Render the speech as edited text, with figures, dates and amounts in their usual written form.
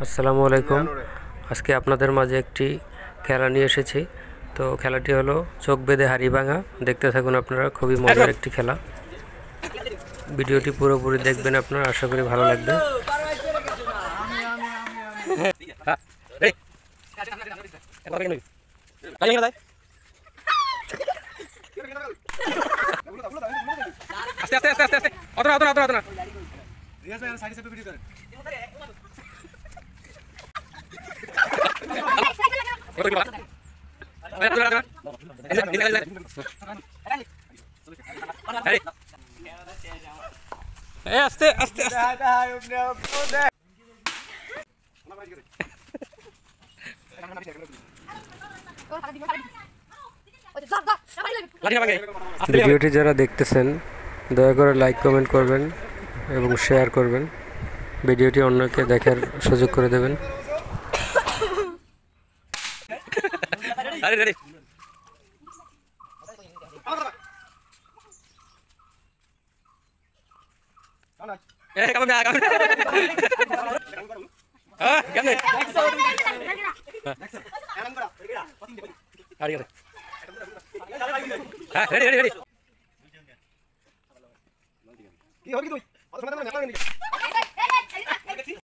আসসালামু আলাইকুম। আজকে আপনাদের মাঝে একটি খেলা নিয়ে এসেছি। তো খেলাটি হলো চোখ বেঁধে হাড়ি ভাঙা। দেখতে থাকুন আপনারা, খুবই মজার একটি খেলা। ভিডিওটি পুরোপুরি দেখবেন, আপনারা আশা করি ভালো লাগবে। আস্তে আস্তে আস্তে আস্তে আস্তে অতনা অতনা অতনা অতনা রিয়াজ ভাই সাইডে সাইডে ভিডিও করেন আস্তে আস্তে ভিডিওটি যারা দেখতেছেন দয়া করে লাইক কমেন্ট করবেন এবং শেয়ার করবেন। ভিডিওটি অন্যকে দেখার সুযোগ করে দেবেন। ready ready ready কি হবি তুই